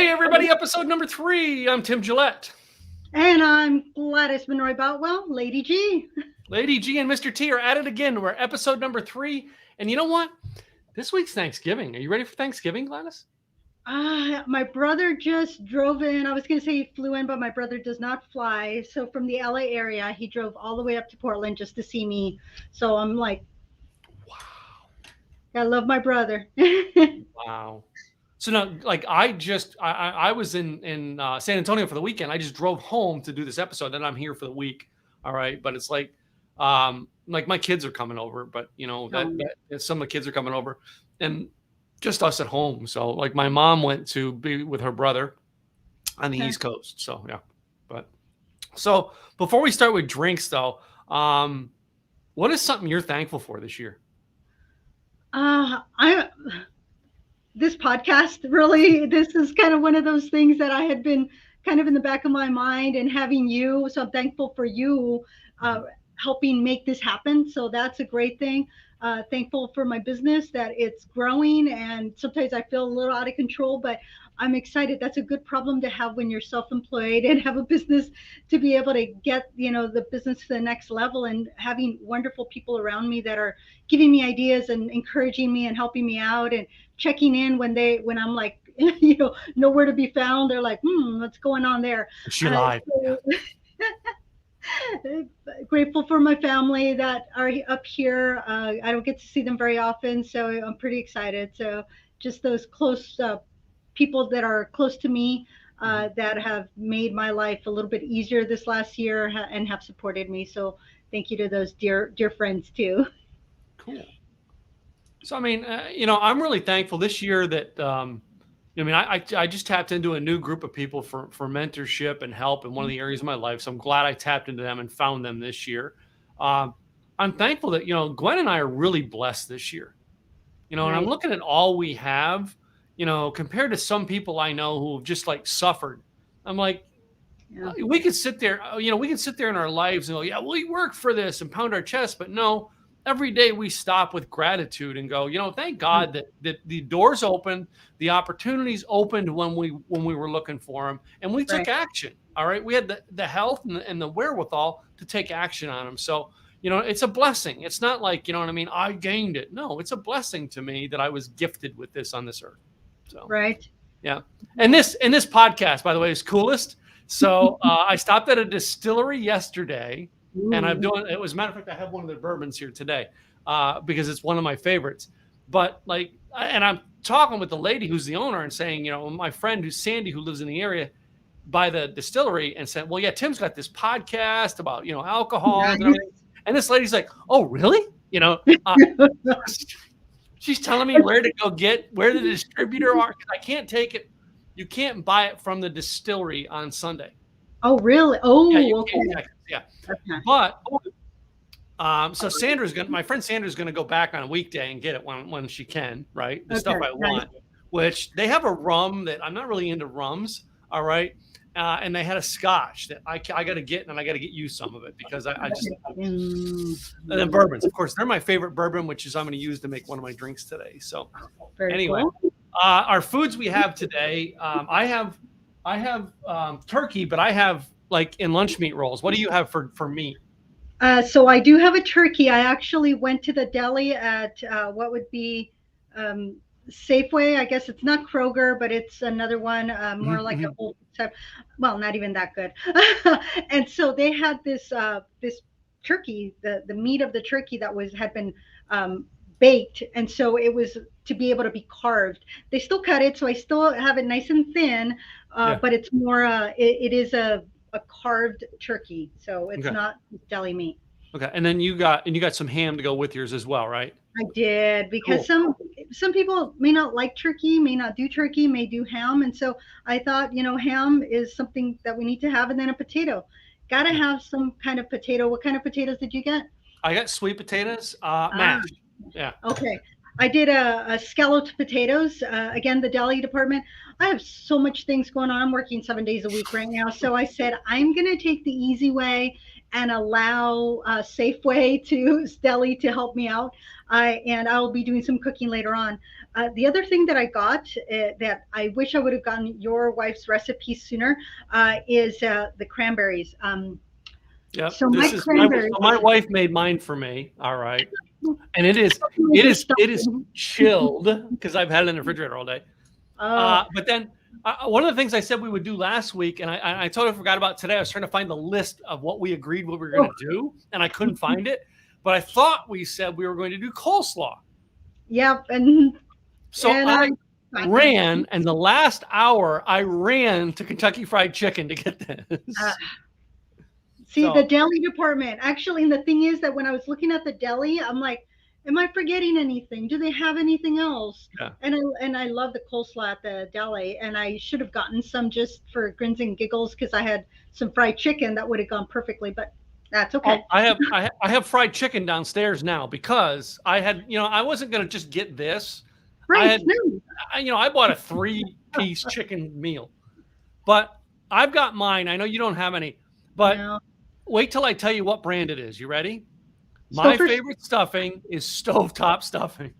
Hey everybody, episode number 3. I'm Tim Gillette. And I'm Gladys Boutwell, Lady G. Lady G and Mr. T are at it again. We're episode number 3. And you know what? This week's Thanksgiving. Are you ready for Thanksgiving, Gladys? My brother just drove in. I was going to say he flew in, but my brother does not fly. So from the LA area, he drove all the way up to Portland just to see me. So I'm like, wow. I love my brother. Wow. So now, like, I was in San Antonio for the weekend. I just drove home to do this episode, and I'm here for the week. All right, but it's like my kids are coming over, but you know that some of the kids are coming over, and just us at home. So like my mom went to be with her brother on the East Coast. So yeah, but so before we start with drinks, though, what is something you're thankful for this year? This podcast, really, this is kind of one of those things that I had been kind of in the back of my mind, and having you. So I'm thankful for you helping make this happen. So that's a great thing. Thankful for my business, that it's growing, and sometimes I feel a little out of control, but I'm excited. That's a good problem to have when you're self-employed and have a business, to be able to get, the business to the next level, and having wonderful people around me that are giving me ideas and encouraging me and helping me out and checking in when I'm like, nowhere to be found. They're like, what's going on there? She lied. Grateful for my family that are up here. I don't get to see them very often, so I'm pretty excited. So just those close people that are close to me that have made my life a little bit easier this last year and have supported me. So thank you to those dear friends too. Cool. So I mean, I'm really thankful this year that I just tapped into a new group of people for mentorship and help in one of the areas of my life. So I'm glad I tapped into them and found them this year. I'm thankful that, Gwen and I are really blessed this year, and I'm looking at all we have, compared to some people I know who have just like suffered. I'm like, we could sit there, we can sit there in our lives and go, yeah, we work for this and pound our chest, but no. Every day we stop with gratitude and go, thank God that the doors opened, the opportunities opened when we were looking for them, and we took action. All right, we had the health and the wherewithal to take action on them. So it's a blessing. It's not like I gained it. No, it's a blessing to me that I was gifted with this on this earth. So yeah, and this podcast, by the way, is coolest. So I stopped at a distillery yesterday. And I'm doing it. As a matter of fact, I have one of their bourbons here today because it's one of my favorites. But and I'm talking with the lady who's the owner and saying, my friend who's Sandy, who lives in the area by the distillery, and said, well, yeah, Tim's got this podcast about, alcohol. And everything. And this lady's like, oh, really? She's telling me where to go where the distributor are. I can't take it. You can't buy it from the distillery on Sunday. Oh, really? Oh, yeah, okay. Yeah. Okay. But so my friend Sandra's gonna go back on a weekday and get it when she can, right? The stuff I want, which they have a rum that I'm not really into rums, all right. And they had a scotch that I got to get, and I got to get you some of it because I just and then bourbons, of course, they're my favorite bourbon, which is I'm going to use to make one of my drinks today. So anyway, our foods we have today, I have turkey, but I have like in lunch meat rolls. What do you have for meat? So I do have a turkey. I actually went to the deli at what would be Safeway. I guess it's not Kroger, but it's another one, more like a whole type. Well, not even that good. And so they had this turkey, the meat of the turkey that had been baked, and so it was to be able to be carved. They still cut it, so I still have it nice and thin, but it's more it is a carved turkey, so it's not deli meat. Okay, and then you got some ham to go with yours as well, right? I did, because some people may not like turkey, may not do turkey, may do ham, and so I thought, ham is something that we need to have, and then a potato. Got to have some kind of potato. What kind of potatoes did you get? I got sweet potatoes, mashed. Yeah. Okay. I did a scalloped potatoes. Again, the deli department. I have so much things going on. I'm working 7 days a week right now. So I said, I'm going to take the easy way and allow Safeway to deli to help me out. And I'll be doing some cooking later on. The other thing that I got that I wish I would have gotten your wife's recipe sooner is the cranberries. Yep. So my This is cranberries. my wife made mine for me. All right. And They're it is stuffing. chilled because I've had it in the refrigerator all day. Oh, But then one of the things I said we would do last week, and I totally forgot about today. I was trying to find the list of what we agreed what we were going to do, and I couldn't find it. But I thought we said we were going to do coleslaw. yep. And So and I ran, and the last hour I ran to Kentucky Fried Chicken to get this. See, So- the deli department. Actually, and the thing is that when I was looking at the deli, I'm like, am I forgetting anything? Do they have anything else? Yeah. And I love the coleslaw at the deli, and I should have gotten some just for grins and giggles because I had some fried chicken that would have gone perfectly, but that's okay. I have fried chicken downstairs now because I had, I wasn't going to just get this. Right. I bought a 3-piece chicken meal, but I've got mine. I know you don't have any, but No. wait till I tell you what brand it is. You ready? My favorite stuffing is stovetop stuffing.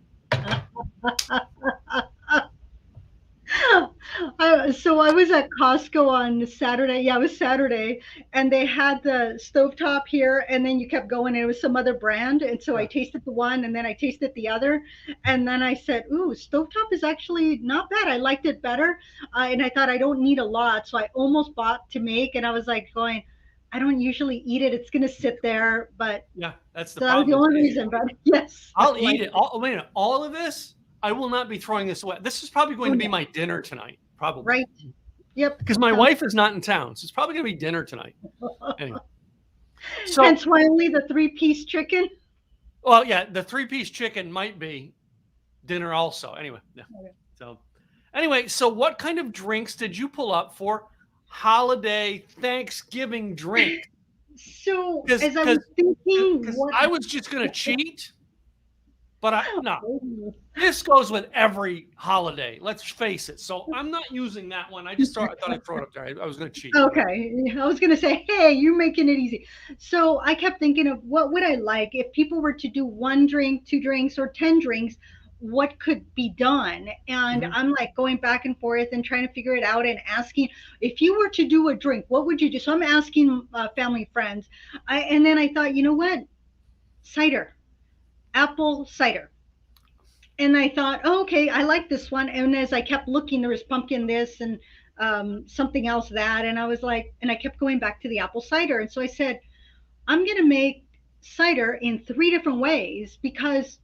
So I was at Costco on Saturday. Yeah, it was Saturday, and they had the stovetop here, and then you kept going, and it was some other brand, and so I tasted the one, and then I tasted the other, and then I said, "Ooh, stovetop is actually not bad. I liked it better," and I thought I don't need a lot, so I almost bought to make, and I was like going, I don't usually eat it. It's gonna sit there, but yeah, that's the that problem. was the only reason. But yes, I'll eat it. All of this, I will not be throwing this away. This is probably going to be my dinner tonight. Probably. Right. Yep. Because my wife is not in town, so it's probably going to be dinner tonight. Anyway. So, hence why only the 3-piece chicken. well, yeah, the 3-piece chicken might be dinner also. Anyway, yeah. Okay. So what kind of drinks did you pull up for holiday Thanksgiving drink? So as I was thinking, what I was just going to cheat, but this goes with every holiday. Let's face it. So I'm not using that one. I thought I'd throw it up there. I was going to cheat. Okay. I was going to say, hey, you're making it easy. So I kept thinking of what would I like if people were to do 1 drink, 2 drinks, or 10 drinks, what could be done? And I'm like going back and forth and trying to figure it out and asking, if you were to do a drink, what would you do? So I'm asking family, friends. And then I thought, you know what? Cider, apple cider. And I thought, oh, okay, I like this one. And as I kept looking, there was pumpkin this and something else that. And I was like, and I kept going back to the apple cider. And so I said, I'm going to make cider in 3 different ways because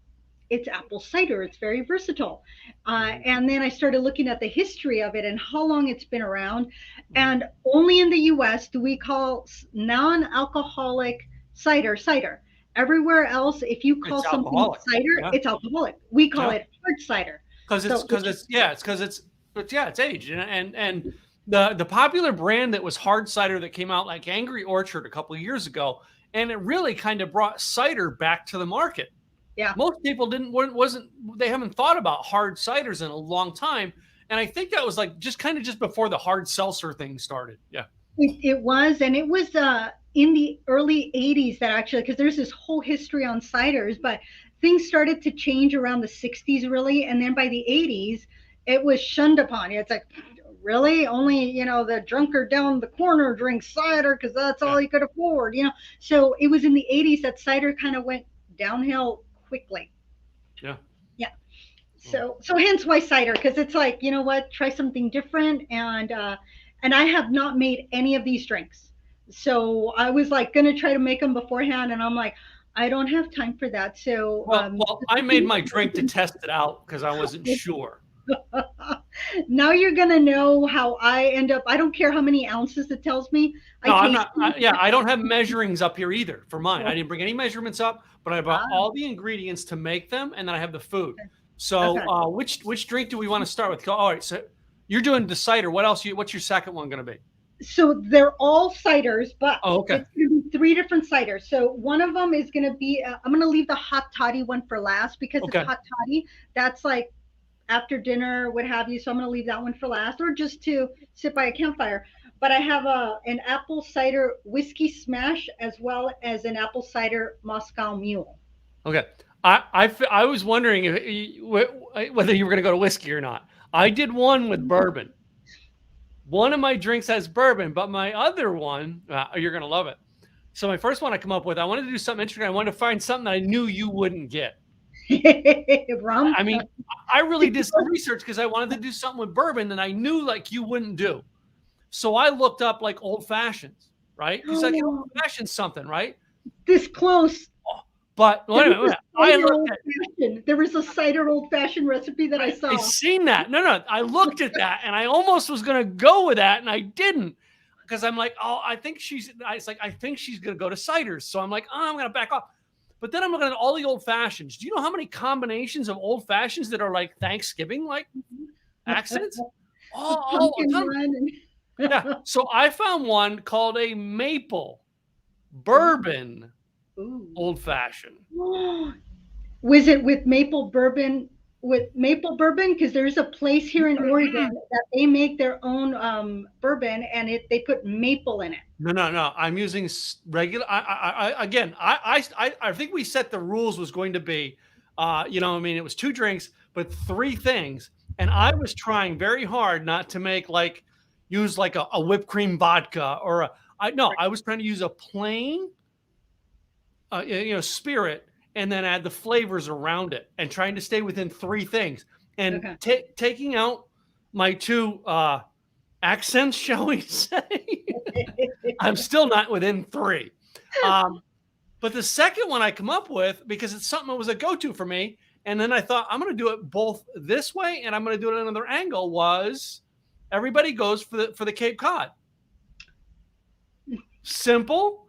it's apple cider. It's very versatile. And then I started looking at the history of it and how long it's been around. And only in the US do we call non-alcoholic cider cider. Everywhere else, if you call something cider, it's alcoholic. We call it hard cider. Because it's aged. And the popular brand that was hard cider that came out like Angry Orchard a couple of years ago, and it really kind of brought cider back to the market. Yeah. Most people they haven't thought about hard ciders in a long time. And I think that was like just before the hard seltzer thing started. Yeah. It was, and it was in the early 80s that actually, because there's this whole history on ciders, but things started to change around the 60s really. And then by the 80s, it was shunned upon. It's like, really? Only, the drunkard down the corner drinks cider because that's all he could afford, So it was in the 80s that cider kind of went downhill quickly. Yeah. Yeah. So hence why cider, because it's like, you know what, try something different. And I have not made any of these drinks. So I was like going to try to make them beforehand. And I'm like, I don't have time for that. So well, I made my drink to test it out because I wasn't sure. Now you're going to know how I end up. I don't care how many ounces it tells me. I'm not. I don't have measurings up here either for mine. I didn't bring any measurements up, but I bought all the ingredients to make them. And then I have the food. So which drink do we want to start with? All right. So you're doing the cider. What else? What's your second one going to be? So they're all ciders, but it's going to be 3 different ciders. So one of them is going to be, I'm going to leave the hot toddy one for last because it's hot toddy. That's like after dinner, what have you. So I'm going to leave that one for last or just to sit by a campfire. But I have an apple cider whiskey smash as well as an apple cider Moscow Mule. Okay. I was wondering whether you were going to go to whiskey or not. I did one with bourbon. One of my drinks has bourbon, but my other one, you're going to love it. So my first one I come up with, I wanted to do something interesting. I wanted to find something that I knew you wouldn't get. Rum? I mean, I really did some research because I wanted to do something with bourbon that I knew like you wouldn't do. So I looked up like old fashions, right? Because like old fashioned something, right? This close. But wait a minute. There was a cider old fashioned recipe that I saw. I seen that. No. I looked at that and I almost was going to go with that and I didn't because I'm like, oh, I think she's going to go to ciders. So I'm like, oh, I'm going to back off. But then I'm looking at all the old fashions. Do you know how many combinations of old fashions that are like Thanksgiving like accents? Yeah. So I found one called a maple bourbon old fashioned. Was it with maple bourbon? Because there's a place here in Oregon that they make their own bourbon, and they put maple in it. No. I'm using regular. I think we set the rules was going to be, it was 2 drinks, but 3 things, and I was trying very hard not to use like a whipped cream vodka or I was trying to use a plain, spirit. And then add the flavors around it and trying to stay within 3 things and taking out my 2 accents, shall we say. I'm still not within 3. But the second one I come up with, because it's something that was a go-to for me, and then I thought I'm going to do it both this way and I'm going to do it at another angle, was everybody goes for the Cape Cod. Simple.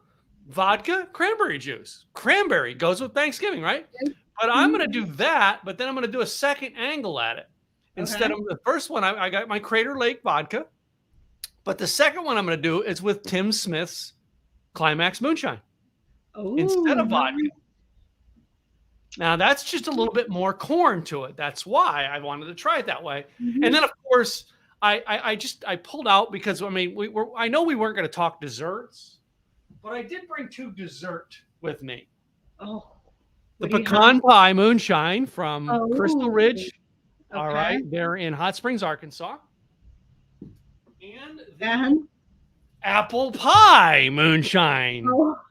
Vodka, cranberry juice. Cranberry goes with Thanksgiving, right? But I'm going to do that, but then I'm going to do a second angle at it. Instead of the first one, I got my Crater Lake vodka. But the second one I'm going to do is with Tim Smith's Climax Moonshine instead of vodka. Now, that's just a little bit more corn to it. That's why I wanted to try it that way. And then, of course, I pulled out because, I know we weren't going to talk desserts. But I did bring 2 dessert with me. Oh, the Pecan Pie Moonshine from Crystal Ridge. Okay. All right. They're in Hot Springs, Arkansas. And the Apple Pie Moonshine.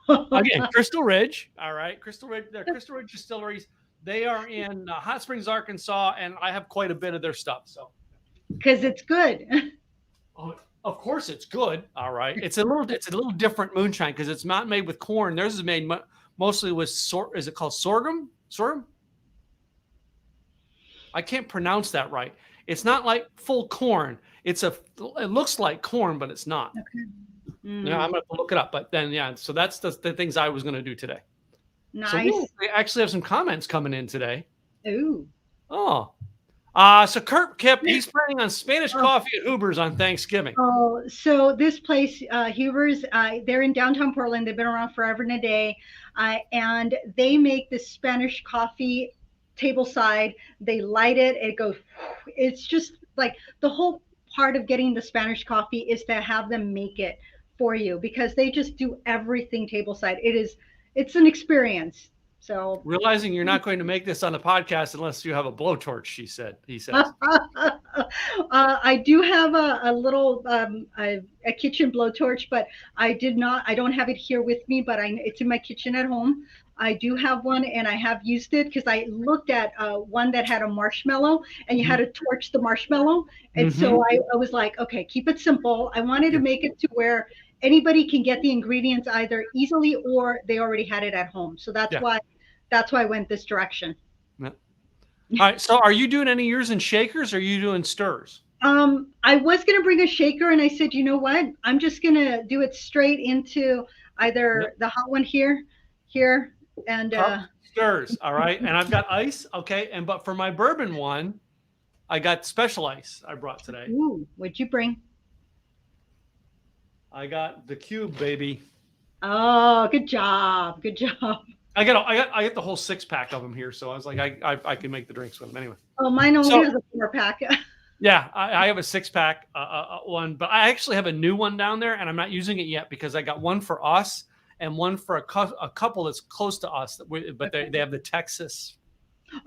Again, Crystal Ridge. All right. Crystal Ridge Distilleries. They are in Hot Springs, Arkansas, and I have quite a bit of their stuff. So, because it's good. Oh, of course, it's good. All right, it's a little different moonshine because it's not made with corn. Theirs is made mostly with is it called sorghum? Sorghum? I can't pronounce that right. It's not like full corn. It looks like corn, but it's not. Okay. Yeah, I'm gonna look it up. But then so that's the things I was gonna do today. Nice. So we actually have some comments coming in today. Ooh. Oh. So Kurt Kip, he's planning on Spanish coffee at Huber's on Thanksgiving. Oh, so this place, Huber's, they're in downtown Portland. They've been around forever and a day. And they make this Spanish coffee tableside. They light it. It goes, it's just like the whole part of getting the Spanish coffee is to have them make it for you because they just do everything tableside. It's an experience. So realizing you're not going to make this on the podcast unless you have a blowtorch, he says. I do have a little a kitchen blowtorch, but I don't have it here with me, but it's in my kitchen at home. I do have one and I have used it because I looked at one that had a marshmallow and you had to torch the marshmallow. And so I was like, okay, keep it simple. I wanted to make it to where anybody can get the ingredients either easily or they already had it at home. So that's why I went this direction. Yeah. All right. So are you doing any yours in shakers or are you doing stirs? I was going to bring a shaker and I said, you know what? I'm just going to do it straight into either the hot one here, and stirs. All right. And I've got ice. Okay. But for my bourbon one, I got special ice I brought today. Ooh, what'd you bring? I got the cube, baby. Oh, good job. Good job. I got the whole 6-pack of them here, so I was like, I can make the drinks with them anyway. Oh, mine only has a 4-pack. Yeah, I have a 6-pack one, but I actually have a new one down there, and I'm not using it yet because I got one for us, and one for a couple that's close to us. But they have the Texas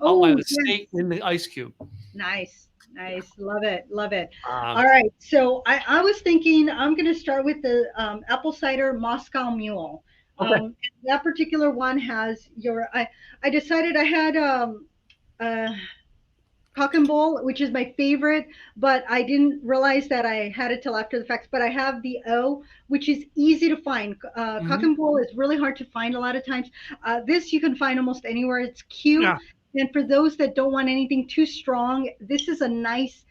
outline Oh, of the yes. state in the ice cube. Nice. Nice. Love it. Love it. Um, All right. So I was thinking I'm going to start with the apple cider Moscow Mule. okay. That particular one has I decided I had uh, cock and bull, which is my favorite, but I didn't realize that I had it till after the fact. But I have the O, which is easy to find. Cock Mhm. and bull is really hard to find a lot of times. This you can find almost anywhere. It's cute. Yeah. And for those that don't want anything too strong, this is a nice,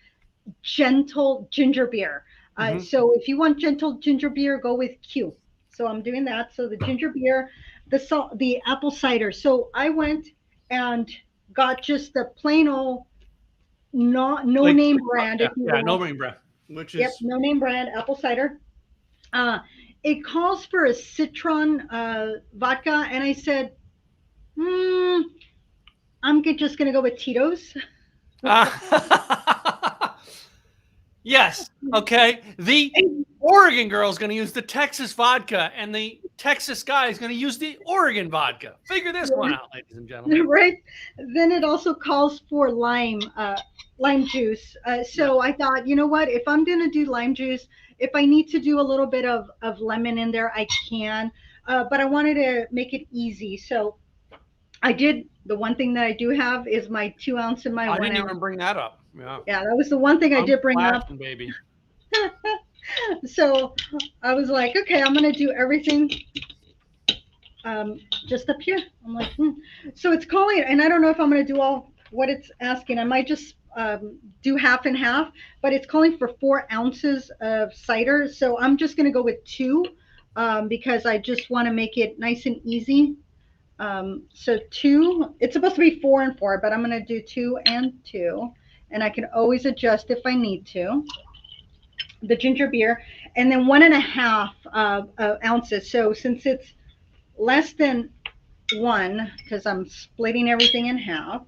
gentle ginger beer. Mhm. So if you want gentle ginger beer, go with Q. So I'm doing that. So the ginger beer, the apple cider. So I went and got just the plain old no Like, name brand, yeah, if you yeah, no will. brain breath, which Yep, is no name brand apple cider. Uh, it calls for a citron vodka, and I said, I'm just gonna go with Tito's. yes. Okay. The Oregon girl is going to use the Texas vodka, and the Texas guy is going to use the Oregon vodka. Figure this one out, ladies and gentlemen. Right. Then it also calls for lime juice. So I thought, you know what? If I'm gonna do lime juice, if I need to do a little bit of lemon in there, I can. But I wanted to make it easy, so I did. The one thing that I do have is my 2 ounce and my I one didn't ounce. even bring that up. Yeah. Yeah, that was the one thing I I'm did bring up. flashing, baby. So I was like, okay, I'm gonna do everything just up here. I'm like, So it's calling, and I don't know if I'm gonna do all what it's asking. I might just do half and half, but it's calling for 4 ounces of cider. So I'm just gonna go with two because I just want to make it nice and easy. So two, it's supposed to be 4 and 4, but I'm gonna do 2 and 2, and I can always adjust if I need to. The ginger beer, and then 1.5 ounces. So since it's less than one, because I'm splitting everything in half.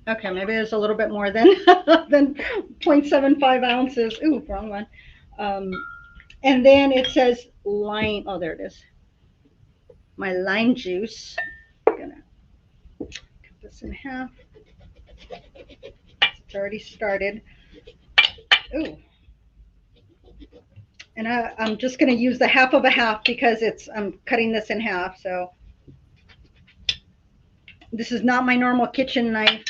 Okay, maybe there's a little bit more than than 0.75 ounces. Ooh, wrong one. Um, and then it says lime. Oh, there it is. My lime juice. I'm gonna cut this in half. It's already started. Ooh. And I'm just going to use the half of a half because I'm cutting this in half. So this is not my normal kitchen knife.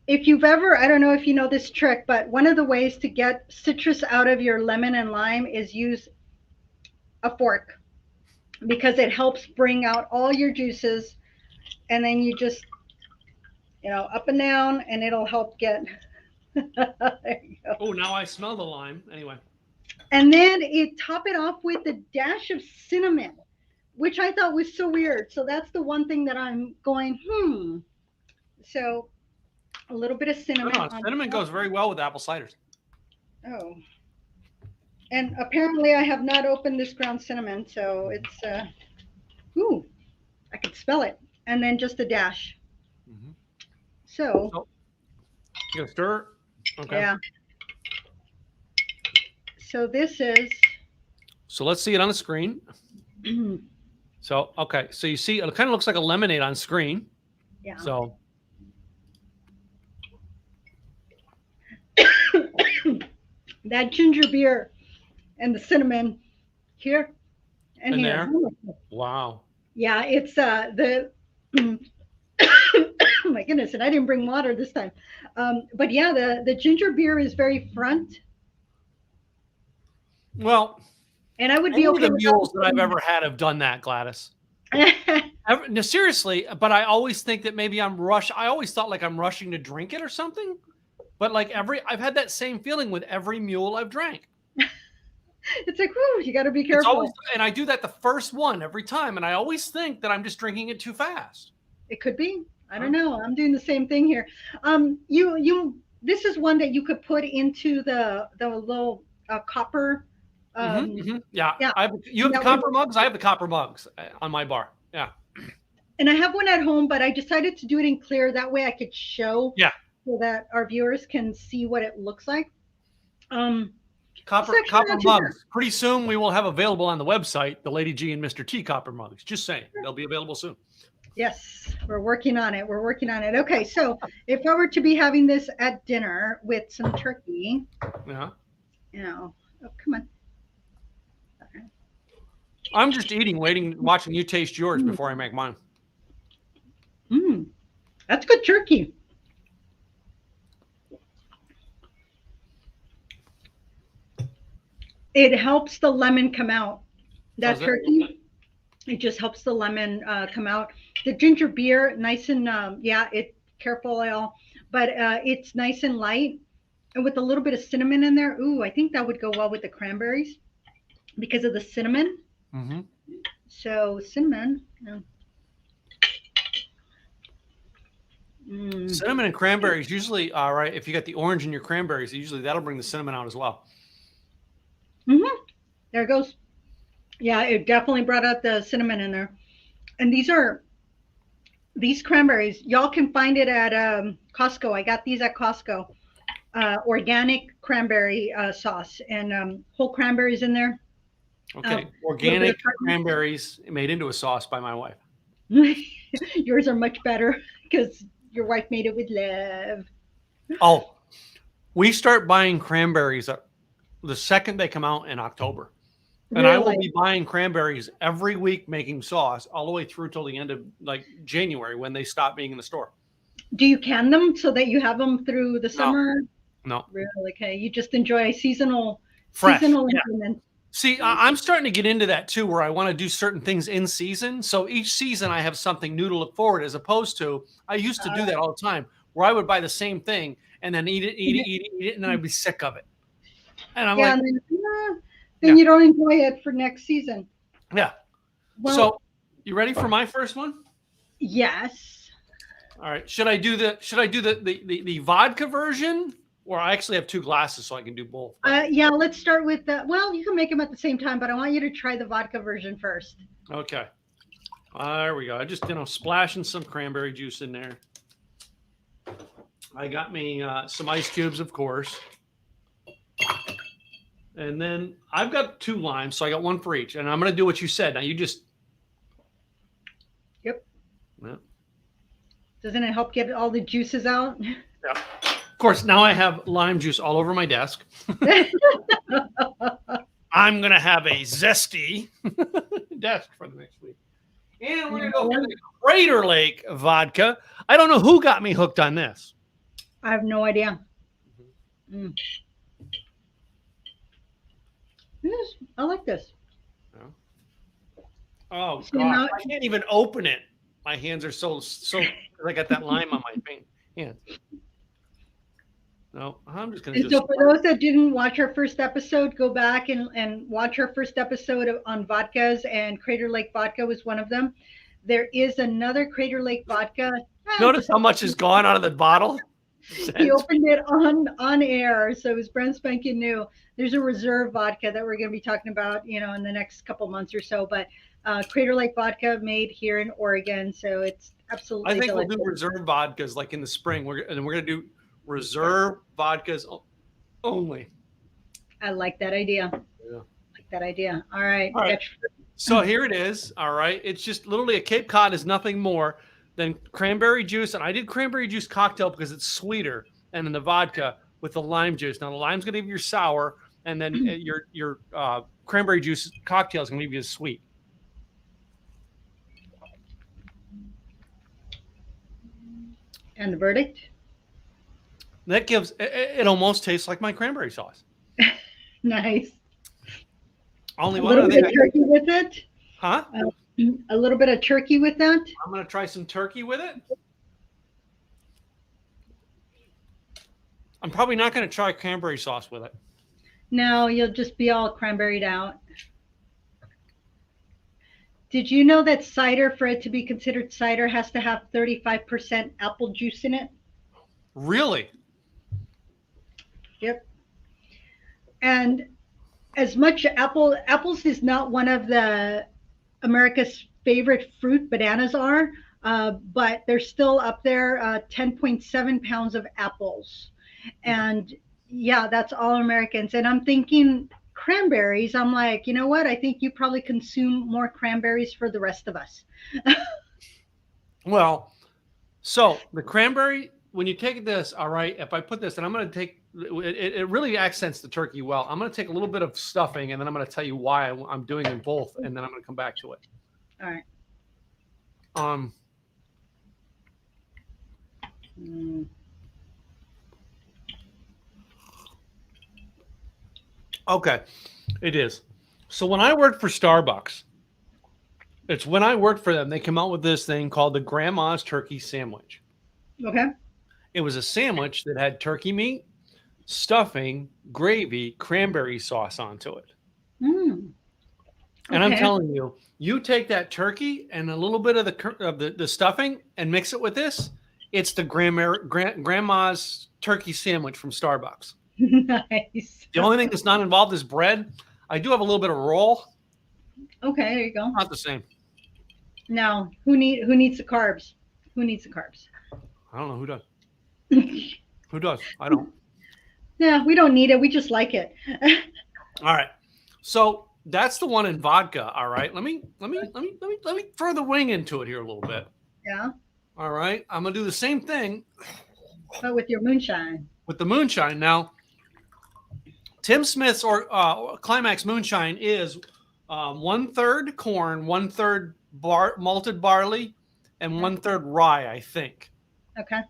If you've ever, I don't know if you know this trick, but one of the ways to get citrus out of your lemon and lime is use a fork because it helps bring out all your juices. And then you just, up and down, and it'll help get. There you go. Oh, now I smell the lime. Anyway. And then top it off with a dash of cinnamon, which I thought was so weird. So that's the one thing that I'm going, So a little bit of cinnamon. No, cinnamon goes very well with apple ciders. Oh. And apparently I have not opened this ground cinnamon, so it's, I can smell it. And then just a dash. Mm-hmm. So. You gonna stir? Okay. Yeah. So this is. So let's see it on the screen. So, okay. So you see, it kind of looks like a lemonade on screen. Yeah. So. That ginger beer and the cinnamon here and here. There. Wow. Yeah, it's the. Oh my goodness, and I didn't bring water this time. But yeah, the ginger beer is very front. Well, and I would be okay the with mules that I've ever had have done that, Gladys. No, seriously, but I always think that maybe I always thought like I'm rushing to drink it or something. But like I've had that same feeling with every mule I've drank. It's like, whoo, you got to be careful. And I do that the first one every time, and I always think that I'm just drinking it too fast. It could be. I don't know. I'm doing the same thing here. This is one that you could put into the little copper. Yeah. You have the copper mugs? I have the copper mugs on my bar. Yeah. And I have one at home, but I decided to do it in clear. That way I could show. Yeah. So that our viewers can see what it looks like. Copper it's actually not too bad. mugs. Pretty soon we will have available on the website the Lady G and Mr. T copper mugs. Just saying, they'll be available soon. Yes, we're working on it. We're working on it. Okay, so if I were to be having this at dinner with some turkey, Yeah. oh, come on. I'm just eating, waiting, watching you taste yours before I make mine. That's good turkey. It helps the lemon come out. That turkey, it just helps the lemon come out. The ginger beer, nice and careful ale, but it's nice and light, and with a little bit of cinnamon in there. Ooh, I think that would go well with the cranberries because of the cinnamon. Mm-hmm. So cinnamon. Cinnamon and cranberries usually, all right. If you got the orange in your cranberries, usually that'll bring the cinnamon out as well. There it goes. Yeah, it definitely brought out the cinnamon in there. And these cranberries, y'all can find it at Costco. I got these at Costco. Organic cranberry sauce and whole cranberries in there. Okay, organic cranberries made into a sauce by my wife. Yours are much better because your wife made it with love. Oh, we start buying cranberries the second they come out in October. And I will be buying cranberries every week, making sauce all the way through till the end of like January when they stop being in the store. Do you can them so that you have them through the summer? No. Really? Okay. You just enjoy seasonal fresh. Yeah. See, I'm starting to get into that too, where I want to do certain things in season. So each season I have something new to look forward, as opposed to I used to do that all the time, where I would buy the same thing and then eat it, and then I'd be sick of it. And I'm like, then you don't enjoy it for next season. Yeah. Well, so you ready for my first one? Yes. All right. Should I do the vodka version? Or I actually have two glasses, so I can do both. Yeah, let's start with the. Well, you can make them at the same time, but I want you to try the vodka version first. Okay. There we go. I just splashing some cranberry juice in there. I got me some ice cubes, of course, and then I've got 2 limes, so I got 1 for each. And I'm gonna do what you said. Now you just. Yep. Yeah. Doesn't it help get all the juices out? Yeah. Of course, now I have lime juice all over my desk. I'm going to have a zesty desk for the next week. And we're going to go for the Crater Lake vodka. I don't know who got me hooked on this. I have no idea. Yes, I like this. Oh, God. I can't even open it. My hands are so I got that lime on my hands. No, I'm just going to. So for those that didn't watch our first episode, go back and watch our first episode on vodkas, and Crater Lake vodka was one of them. There is another Crater Lake vodka. Notice how much is gone out of the bottle? He opened it on air, so it was brand spanking new. There's a reserve vodka that we're going to be talking about, in the next couple months or so. But Crater Lake vodka made here in Oregon, so it's absolutely. I think delicious. we'll do reserve vodkas like in the spring. We're going to do reserve vodkas only. I like that idea. All right. So here it is. All right. It's just literally a Cape Cod is nothing more than cranberry juice. And I did cranberry juice cocktail because it's sweeter. And then the vodka with the lime juice. Now the lime's going to give you sour. And then your cranberry juice cocktail is going to give you sweet. And the verdict? That gives it almost tastes like my cranberry sauce. Nice. Only a one little bit of turkey with it. Huh? A little bit of turkey with that. I'm gonna try some turkey with it. I'm probably not gonna try cranberry sauce with it. No, you'll just be all cranberried out. Did you know that cider, for it to be considered cider, has to have 35% apple juice in it? Really? Yep. And as much apples is not one of the America's favorite fruit. Bananas are, but they're still up there. 10.7 pounds of apples, and Yeah, that's all Americans. And I'm thinking cranberries. I'm like, you know what? I think you probably consume more cranberries for the rest of us. Well, so the cranberry, when you take this, all right, if I put this, and I'm going to take it really accents the turkey well. I'm going to take a little bit of stuffing, and then I'm going to tell you why I'm doing them both, and then I'm going to come back to it. All right. Um, Mm. okay, it is. So when I worked for Starbucks, it's when I worked for them, they came out with this thing called the Grandma's Turkey Sandwich. Okay. It was a sandwich that had turkey meat, stuffing, gravy, cranberry sauce onto it. Mm. And I'm Okay. telling you, you take that turkey and a little bit of the stuffing and mix it with this. It's the grandma's turkey sandwich from Starbucks. Nice. The only thing that's not involved is bread. I do have a little bit of roll. Okay, there you go. Not the same. Now, who needs the carbs? Who needs the carbs? I don't know who does. Who does? I don't. Yeah, we don't need it. We just like it. All right. So that's the one in vodka. All right. Let me throw the wing into it here a little bit. Yeah, All right. I'm gonna do the same thing but with your moonshine. with the moonshine. Now, Tim Smith's or Climax Moonshine is 1/3 corn, 1/3 malted barley, and Okay. 1/3 rye, I think. Okay.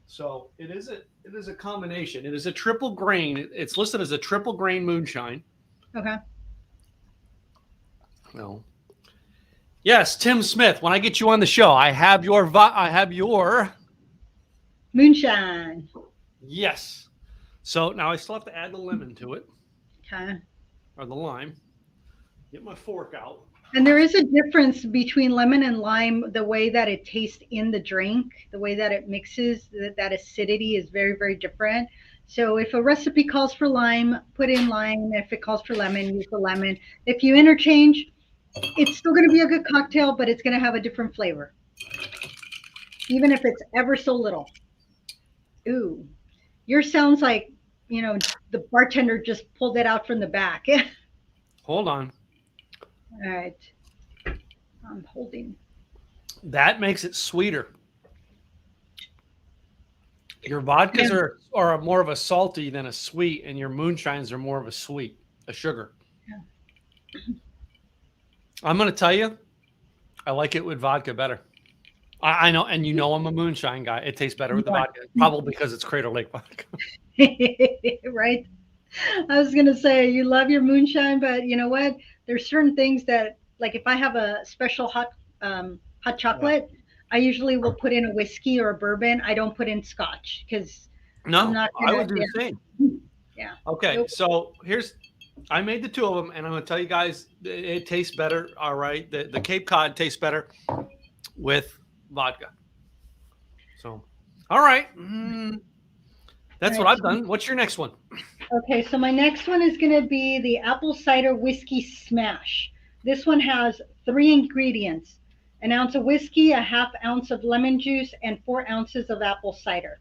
So it is a combination. It is a triple grain. It's listed as a triple grain moonshine. Okay. No. Yes, Tim Smith. When I get you on the show, I have your Moonshine. yes. So now I still have to add the lemon to it Okay. or the lime. Get my fork out. And there is a difference between lemon and lime, the way that it tastes in the drink, the way that it mixes, that acidity is very, very different. So if a recipe calls for lime, put in lime. If it calls for lemon, use the lemon. If you interchange, it's still going to be a good cocktail, but it's going to have a different flavor, even if it's ever so little. Ooh, yours sounds like, the bartender just pulled it out from the back. Hold on. All right. I'm holding. That makes it sweeter. Your vodkas Yeah. are more of a salty than a sweet, and your moonshines are more of a sweet, a sugar. I'm going to tell you, I like it with vodka better. I know, and you know I'm a moonshine guy. It tastes better with the Yeah. vodka, probably because it's Crater Lake vodka. Right. I was gonna say you love your moonshine, but you know what? There's certain things that, like, if I have a special hot Yeah. chocolate, I usually will put in a whiskey or a bourbon. I don't put in scotch because I'm No, not I gonna. would do Yeah, the same. yeah. Okay, Nope. so I made the two of them, and I'm going to tell you guys, it tastes better. All right, the Cape Cod tastes better with vodka. So, all right, All that's what right. I've done. What's your next one? Okay, so my next one is gonna be the apple cider whiskey smash. This one has three ingredients: an ounce of whiskey, a half ounce of lemon juice, and 4 ounces of apple cider.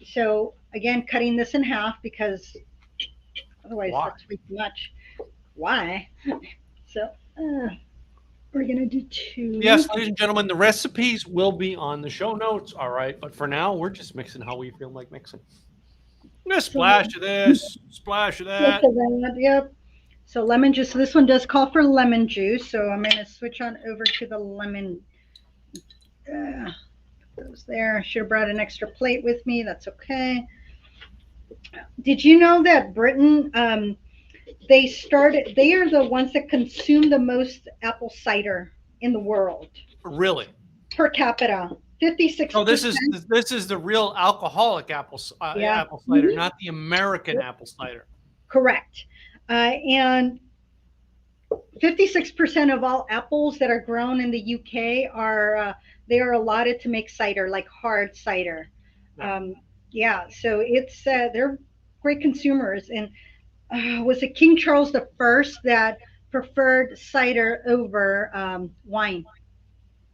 So again, cutting this in half because otherwise Why? that's way too much. Why? So we're gonna do two. Yes, ladies and gentlemen, the recipes will be on the show notes. All right, but for now, we're just mixing how we feel like mixing. A So splash of this, splash of look that. at that. Yep. So lemon juice. So this one does call for lemon juice. So I'm gonna switch on over to the lemon. Uh, those there. I should have brought an extra plate with me. That's okay. Did you know that Britain, they are the ones that consume the most apple cider in the world Really? per capita? So 56%. this is the real alcoholic Yeah. apple cider, Mhm. not the American apple cider. Correct. And 56% of all apples that are grown in the UK they are allotted to make cider, like hard cider. Yeah. Yeah, so it's they're great consumers. And was it King Charles the First that preferred cider over wine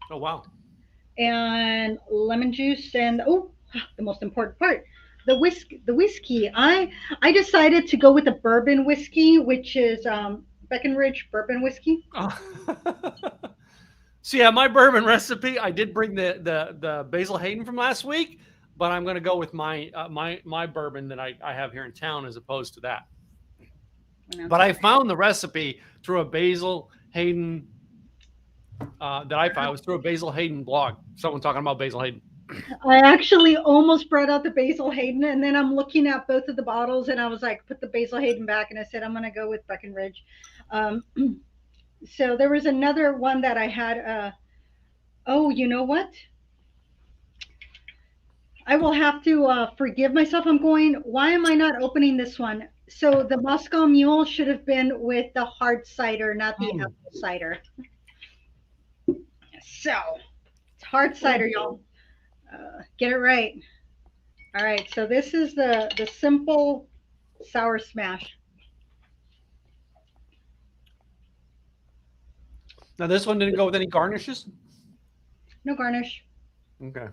Oh wow. and lemon juice? And oh, the most important part. The whiskey. I decided to go with the bourbon whiskey, which is Breckenridge bourbon whiskey. So yeah, my bourbon recipe. I did bring the Basil Hayden from last week, but I'm going to go with my bourbon that I have here in town as opposed to that. But I found the recipe through a Basil Hayden that I found. It was through a Basil Hayden blog. Someone talking about Basil Hayden. I actually almost brought out the Basil Hayden, and then I'm looking at both of the bottles, and I was like, put the Basil Hayden back, and I said I'm going to go with Breckenridge. Um, so there was another one that I had. Oh, you know what? I will have to forgive myself. Why am I not opening this one? So the Moscow Mule should have been with the hard cider, not the apple cider. So it's hard cider, y'all. Get it right. All right. So this is the simple sour smash. Now this one didn't go with any garnishes. No garnish. Okay.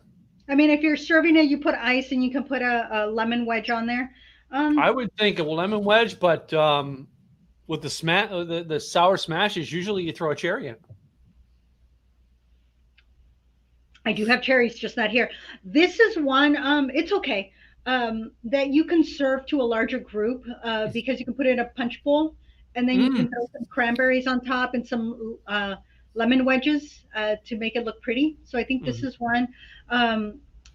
I mean, if you're serving it, you put ice and you can put a lemon wedge on there. I would think a lemon wedge, but with the sour smashes, usually you throw a cherry in. I do have cherries, just not here. This is one, it's okay, that you can serve to a larger group because you can put it in a punch bowl and then you can throw some cranberries on top and some lemon wedges to make it look pretty. So I think this is one.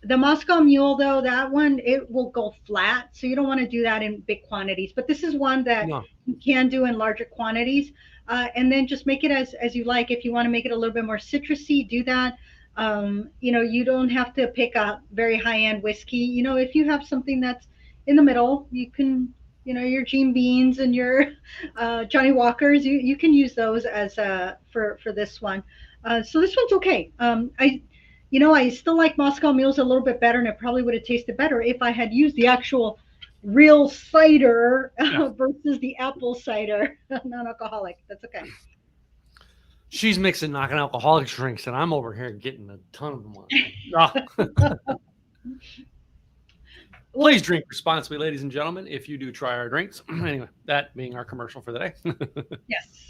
The Moscow Mule, though, that one, it will go flat. So you don't want to do that in big quantities. But this is one that you can do in larger quantities. And then just make it as you like. If you want to make it a little bit more citrusy, do that. You don't have to pick a very high-end whiskey. If you have something that's in the middle, you can, your Gene Beans and your Johnny Walkers, you can use those as for this one. So this one's okay. I still like Moscow Mules a little bit better, and it probably would have tasted better if I had used the actual real cider versus the apple cider, non-alcoholic. That's okay. She's mixing non-alcoholic drinks, and I'm over here getting a ton of them. Please drink responsibly, ladies and gentlemen, if you do try our drinks. Anyway, that being our commercial for the day. Yes.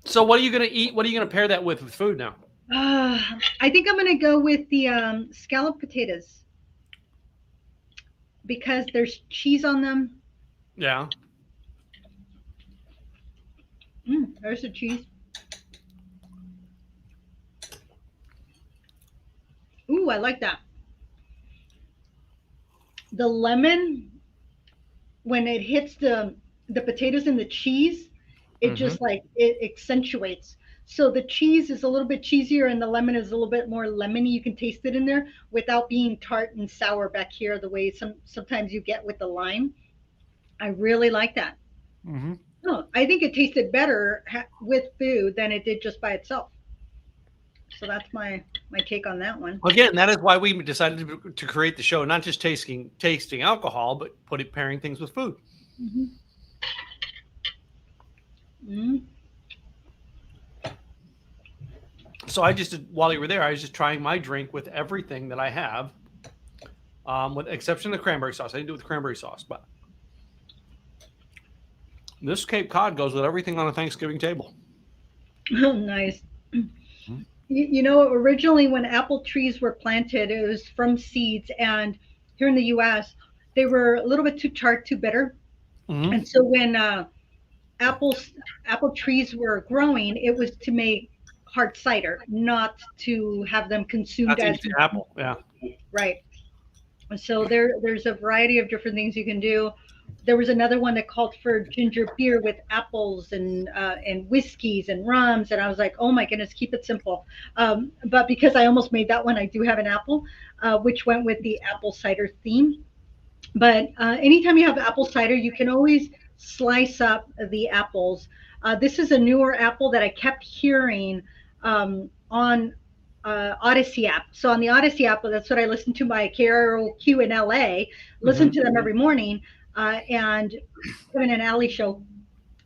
So what are you going to eat? What are you going to pair that with food now? I think I'm going to go with the scalloped potatoes because there's cheese on them. Yeah. There's the cheese. Ooh, I like that. The lemon, when it hits the potatoes and the cheese, it just it accentuates. So the cheese is a little bit cheesier and the lemon is a little bit more lemony. You can taste it in there without being tart and sour back here the way sometimes you get with the lime. I really like that. Oh, I think it tasted better with food than it did just by itself. So that's my take on that one. Again, that is why we decided to create the show, not just tasting alcohol, but pairing things with food. So while you were there, I was just trying my drink with everything that I have, with exception of the cranberry sauce. I didn't do it with cranberry sauce, but this Cape Cod goes with everything on a Thanksgiving table. Oh, nice. Originally when apple trees were planted, it was from seeds. And here in the U.S., they were a little bit too tart, too bitter. And so when apple trees were growing, it was to make hard cider, not to have them consumed as an apple. Yeah. Right. So there's a variety of different things you can do. There was another one that called for ginger beer with apples and whiskeys and rums, and I was like, oh my goodness, keep it simple. But because I almost made that one, I do have an apple, which went with the apple cider theme. But anytime you have apple cider, you can always slice up the apples. This is a newer apple that I kept hearing on Odyssey app. So on the Odyssey app, that's what I listen to my KROQ in LA. Listen to them every morning. And Kevin and Allie show,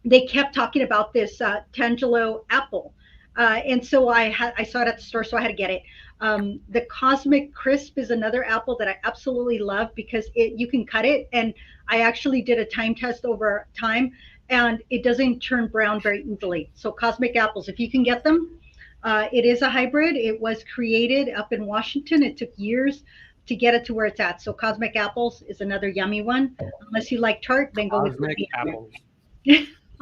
they kept talking about this Tangelo Apple. And so I saw it at the store, so I had to get it. The Cosmic Crisp is another apple that I absolutely love because you can cut it, and I actually did a time test over time, and it doesn't turn brown very easily. So Cosmic apples, if you can get them, it is a hybrid. It was created up in Washington. It took years to get it to where it's at. So Cosmic apples is another yummy one. Unless you like tart, then go with Cosmic the apples.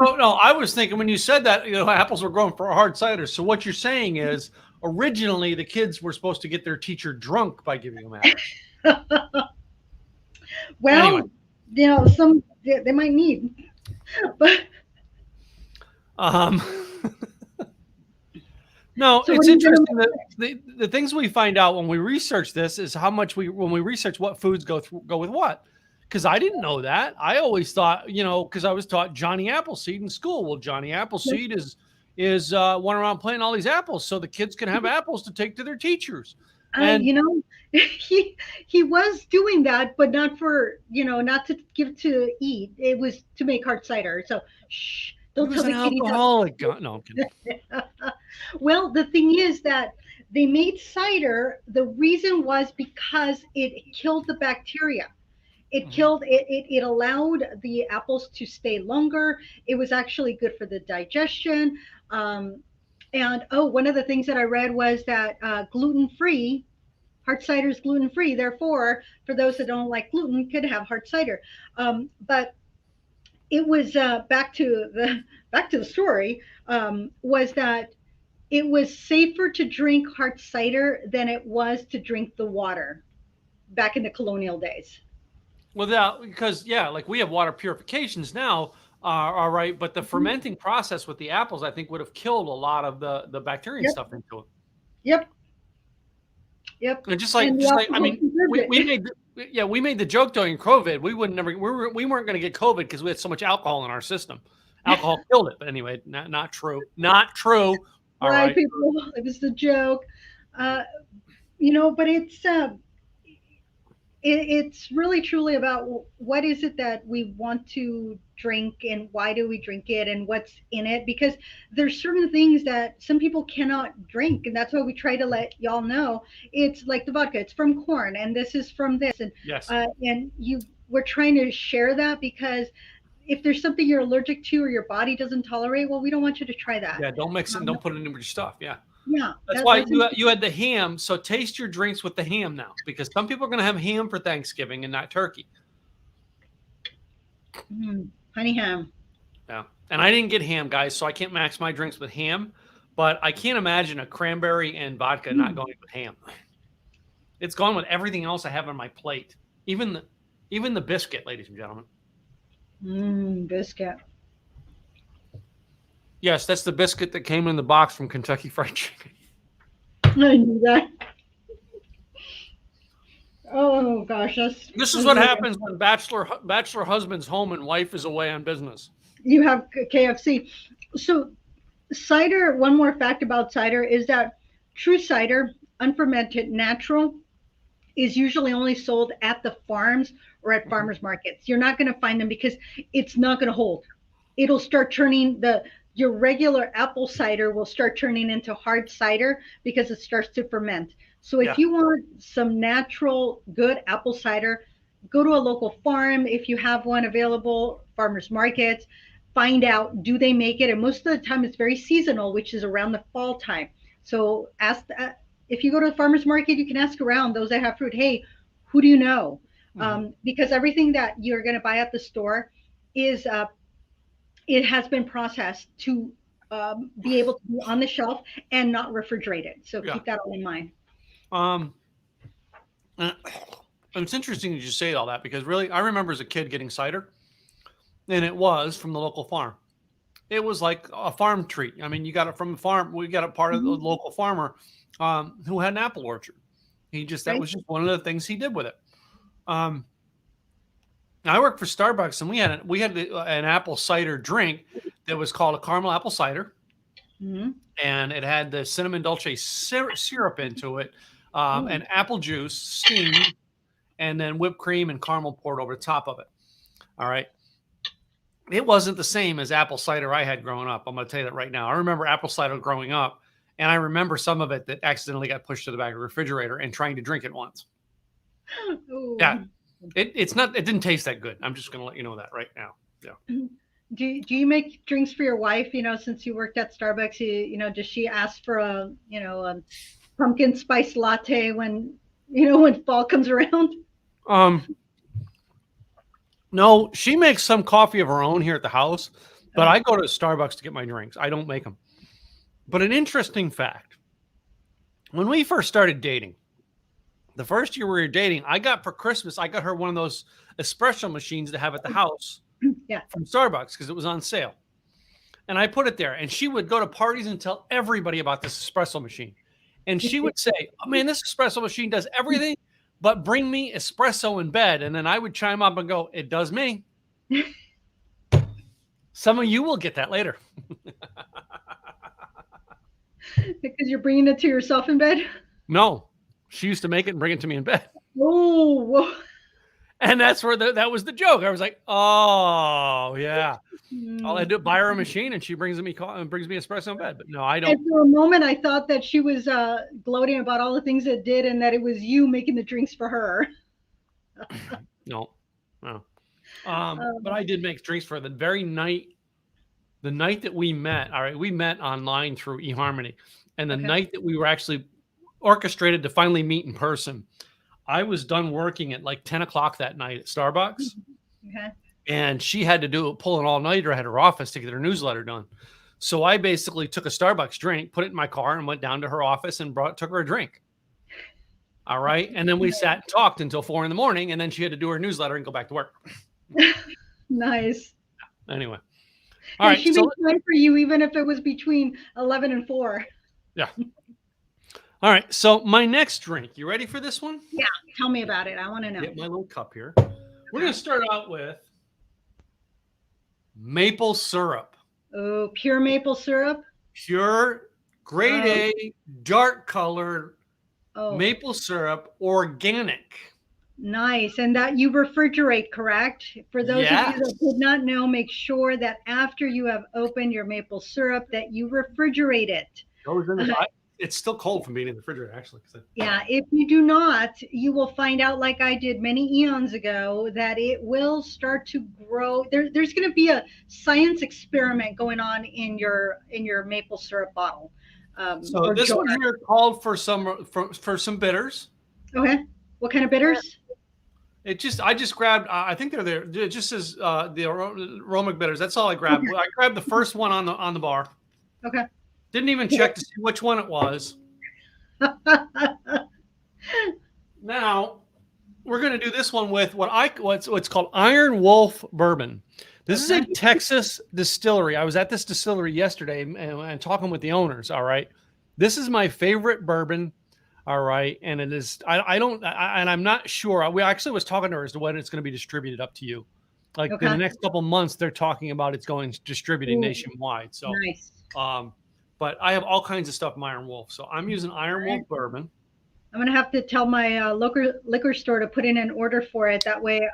Oh no, I was thinking when you said that, apples were growing for a hard cider. So what you're saying is originally the kids were supposed to get their teacher drunk by giving them apples. Well, Anyway. some they might need, but No, so it's what are you gonna interesting that the things we find out when we research this is how much when we research what foods go with what. Because I didn't know that. I always thought, because I was taught Johnny Appleseed in school. Well, Johnny Appleseed is went around playing all these apples so the kids can have apples to take to their teachers. And he was doing that, but not for not to give to eat. It was to make hard cider. So shh, he don't was tell an the kiddies. alcoholic. No, I'm kidding. Well, the thing is that they made cider. The reason was because it killed the bacteria. It killed it, it allowed the apples to stay longer. It was actually good for the digestion. And one of the things that I read was that gluten-free, hard cider is gluten-free. Therefore, for those that don't like gluten, could have hard cider. But it was back to the story, was that it was safer to drink hard cider than it was to drink the water back in the colonial days. Well, because like we have water purifications now, all right, but the fermenting process with the apples, I think, would have killed a lot of the bacteria and stuff into it. Yep. And just like I mean, we made the joke during COVID. We weren't going to get COVID because we had so much alcohol in our system. Alcohol killed it, but anyway, not true. Not true. All right, people, it was a joke. But it's really truly about what is it that we want to drink and why do we drink it and what's in it, because there's certain things that some people cannot drink, and that's why we try to let y'all know. It's like the vodka, it's from corn, and this is from this, and yes, we're trying to share that, because if there's something you're allergic to or your body doesn't tolerate, well, we don't want you to try that. Yeah, don't mix it, don't put it in your stuff. Yeah. That's why you had the ham. So taste your drinks with the ham now, because some people are going to have ham for Thanksgiving and not turkey. Honey ham. Yeah. And I didn't get ham, guys, so I can't max my drinks with ham, but I can't imagine a cranberry and vodka not going with ham. It's gone with everything else I have on my plate. Even the biscuit, ladies and gentlemen. Biscuit. Yes, that's the biscuit that came in the box from Kentucky Fried Chicken. I knew that. Oh gosh, this is what happens when bachelor husband's home and wife is away on business. You have KFC. So cider, one more fact about cider is that true cider, unfermented, natural, is usually only sold at the farms or at farmers markets. You're not going to find them because it's not going to hold. It'll start turning your regular apple cider will start turning into hard cider because it starts to ferment. So if you want some natural, good apple cider, go to a local farm. If you have one available, farmers markets, find out, do they make it? And most of the time it's very seasonal, which is around the fall time. So if you go to the farmers market, you can ask around those that have fruit, hey, who do you know? Because everything that you're going to buy at the store is it has been processed to be able to be on the shelf and not refrigerated. So keep that all in mind. It's interesting that you say all that, because really, I remember as a kid getting cider, and it was from the local farm. It was like a farm treat. I mean, you got it from a farm. We got a part of the local farmer who had an apple orchard. That was just one of the things he did with it. I worked for Starbucks, and we had an apple cider drink that was called a caramel apple cider, and it had the cinnamon dolce syrup into it, and apple juice steamed, and then whipped cream and caramel poured over the top of it. All right. It wasn't the same as apple cider I had growing up. I'm going to tell you that right now. I remember apple cider growing up, And I remember some of it that accidentally got pushed to the back of the refrigerator and trying to drink it once. Ooh. Yeah. It didn't taste that good. I'm just going to let you know that right now. Yeah. Do you make drinks for your wife? Since you worked at Starbucks, does she ask for a pumpkin spice latte when fall comes around? No, she makes some coffee of her own here at the house, but I go to Starbucks to get my drinks. I don't make them. But an interesting fact, when we first started dating, the first year we were dating, I got her one of those espresso machines to have at the house from Starbucks because it was on sale. And I put it there, and she would go to parties and tell everybody about this espresso machine. And she would say, oh, man, this espresso machine does everything but bring me espresso in bed. And then I would chime up and go, it does me. Some of you will get that later. Because you're bringing it to yourself in bed? No, she used to make it and bring it to me in bed. Oh, and that's where that was the joke. I was like, oh yeah. All I do, buy her a machine, and she brings me espresso in bed. But no, I don't. And for a moment, I thought that she was gloating about all the things it did, and that it was you making the drinks for her. No. But I did make drinks for her the night that we met. All right, we met online through eHarmony, and the night that we were actually orchestrated to finally meet in person, I was done working at like 10 o'clock that night at Starbucks. Okay. And she had to pull an all-nighter at her office to get her newsletter done. So I basically took a Starbucks drink, put it in my car, and went down to her office and took her a drink. All right. And then we sat and talked until 4 a.m. and then she had to do her newsletter and go back to work. Nice. Anyway. All right. She made time for you, even if it was between 11 and 4. Yeah. All right. So my next drink, you ready for this one? Yeah. Tell me about it. I want to know. Get my little cup here. We're going to start out with maple syrup. Oh, pure maple syrup? Pure, grade A, dark colored maple syrup, organic. Nice. And that you refrigerate, correct? For those of you that did not know, make sure that after you have opened your maple syrup that you refrigerate it. It's still cold from being in the refrigerator, actually. Yeah, if you do not, you will find out, like I did many eons ago, that it will start to grow. There's going to be a science experiment going on in your maple syrup bottle. So this one here called for some bitters. Okay, what kind of bitters? I just grabbed. I think they're there. It just says the aromatic bitters. That's all I grabbed. I grabbed the first one on the bar. Okay. Didn't even check to see which one it was. Now, we're going to do this one with what's called Iron Wolf Bourbon. This is a Texas distillery. I was at this distillery yesterday and talking with the owners. All right. This is my favorite bourbon. All right. And it is, I'm not sure. We actually was talking to her as to when it's going to be distributed up to you. Like in the next couple months, they're talking about it's going distributed nationwide. So, nice. But I have all kinds of stuff from Iron Wolf. So I'm using Iron Wolf bourbon. I'm going to have to tell my liquor store to put in an order for it. That way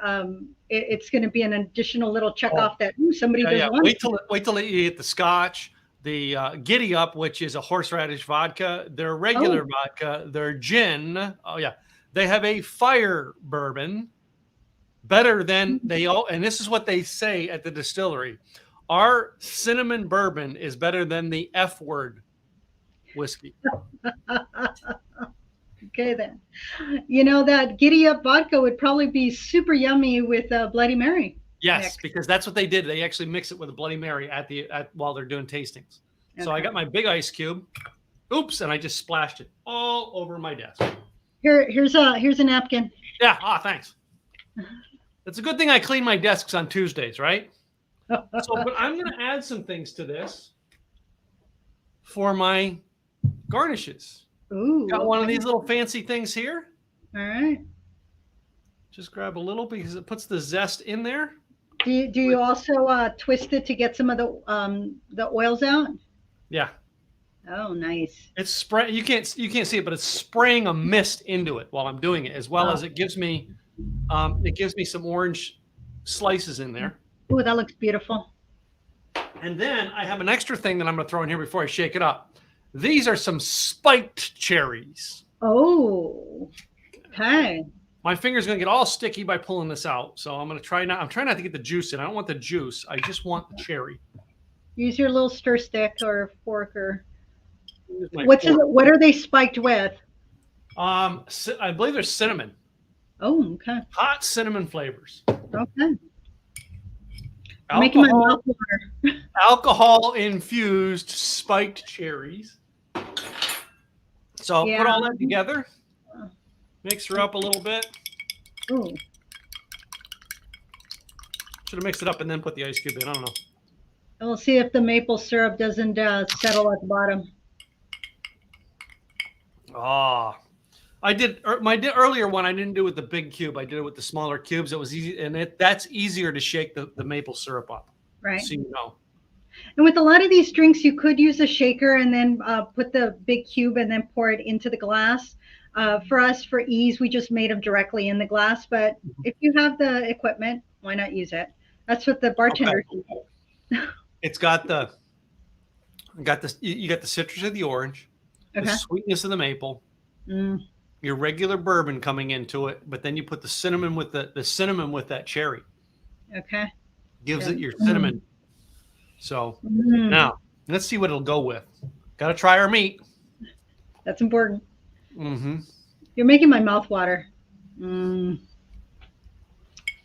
it's going to be an additional little check off that somebody does want. Wait till you get the scotch, the Giddy Up, which is a horseradish vodka, their regular vodka, their gin. Oh, yeah. They have a fire bourbon better than and this is what they say at the distillery. Our cinnamon bourbon is better than the F word whiskey. Okay, then. That Giddy Up vodka would probably be super yummy with Bloody Mary. Yes, because that's what they did. They actually mix it with a Bloody Mary while they're doing tastings. Okay. So I got my big ice cube. Oops, and I just splashed it all over my desk. Here's a napkin. Yeah, thanks. It's a good thing I clean my desks on Tuesdays, right? But I'm going to add some things to this for my garnishes. Ooh. Got one of these little fancy things here. All right. Just grab a little because it puts the zest in there. Do you also twist it to get some of the oils out? Yeah. Oh, nice. It's spray. You can't see it, but it's spraying a mist into it while I'm doing it, as well as it gives me some orange slices in there. Oh, that looks beautiful. And then I have an extra thing that I'm going to throw in here before I shake it up. These are some spiked cherries. Oh, okay. My finger's gonna get all sticky by pulling this out, so I'm gonna try not. I'm trying not to get the juice in. I don't want the juice. I just want the cherry. Use your little stir stick or fork or What are they spiked with? I believe there's cinnamon. Oh, okay. Hot cinnamon flavors. Okay. Making my mouth water. Alcohol infused spiked cherries. So put all that together. Mix her up a little bit. Ooh. Should have mixed it up and then put the ice cube in. I don't know. We'll see if the maple syrup doesn't settle at the bottom. Ah, I did my earlier one. I didn't do it with the big cube. I did it with the smaller cubes. It was easy, and that's easier to shake the maple syrup up. Right. So you know. And with a lot of these drinks, you could use a shaker and then put the big cube and then pour it into the glass. For us, for ease, we just made them directly in the glass. But if you have the equipment, why not use it? That's what the bartender did. It's got you got the citrus of the orange, the sweetness of the maple, your regular bourbon coming into it, but then you put the cinnamon with the cinnamon with that cherry. Okay. Gives it your cinnamon. So now let's see what it'll go with. Got to try our meat. That's important. Mm-hmm. You're making my mouth water. I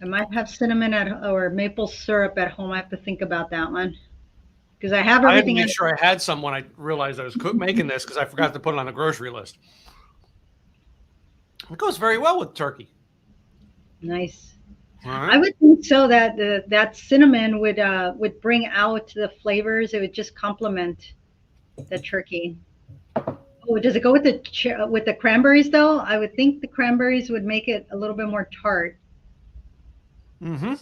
might have cinnamon or maple syrup at home. I have to think about that one because I have everything. I had to make sure I had some when I realized I was making this because I forgot to put it on the grocery list. It goes very well with turkey. Nice. Right. I would think so that that cinnamon would bring out the flavors. It would just complement the turkey. Oh, does it go with the cranberries though? I would think the cranberries would make it a little bit more tart. Mm-hmm.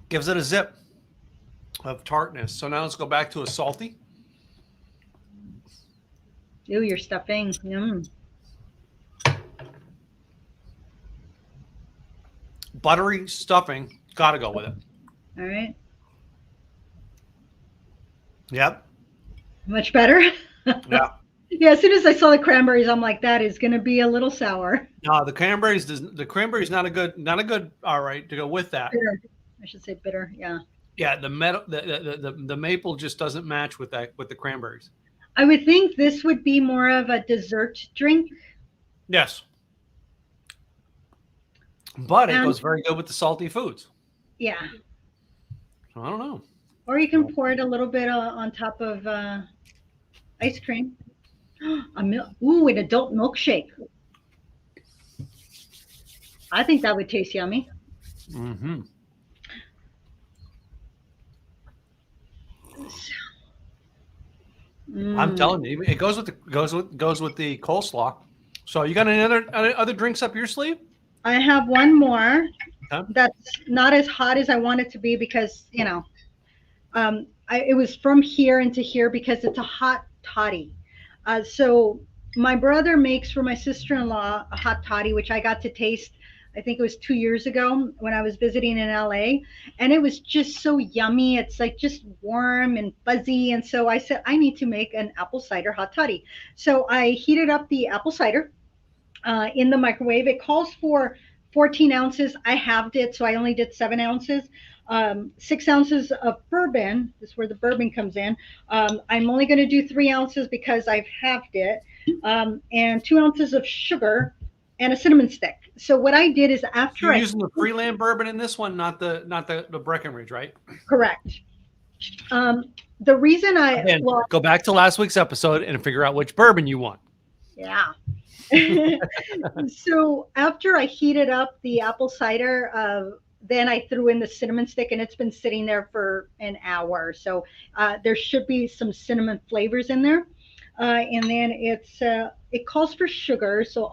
Gives it a zip of tartness. So now let's go back to a salty. Ooh, your stuffing. Buttery stuffing. Gotta go with it. All right. Yep. Much better? Yeah. Yeah, as soon as I saw the cranberries, I'm like, that is going to be a little sour. No, the cranberries not a good. All right, to go with that. Bitter. I should say bitter. Yeah. Yeah, the maple just doesn't match with the cranberries. I would think this would be more of a dessert drink. Yes. But it goes very good with the salty foods. Yeah. So I don't know. Or you can pour it a little bit on top of ice cream. An adult milkshake. I think that would taste yummy. Mm-hmm. I'm telling you, it goes with the coleslaw. So you got any other drinks up your sleeve? I have one more Okay. that's not as hot as I want it to be because it was from here into here because it's a hot toddy. So my brother makes for my sister-in-law a hot toddy, which I got to taste. I think it was 2 years ago when I was visiting in LA, and it was just so yummy. It's like just warm and fuzzy. And so I said, I need to make an apple cider hot toddy. So I heated up the apple cider in the microwave. It calls for 14 ounces. I halved it, so I only did 7 ounces. 6 ounces of bourbon. This is where the bourbon comes in. I'm only going to do 3 ounces because I've halved it. And 2 ounces of sugar and a cinnamon stick. So what I did is after you're using the Freeland bourbon in this one, not the Breckenridge, right? Correct. The reason go back to last week's episode and figure out which bourbon you want. Yeah. So after I heated up the apple cider, then I threw in the cinnamon stick, and it's been sitting there for an hour. So there should be some cinnamon flavors in there. And then it calls for sugar. So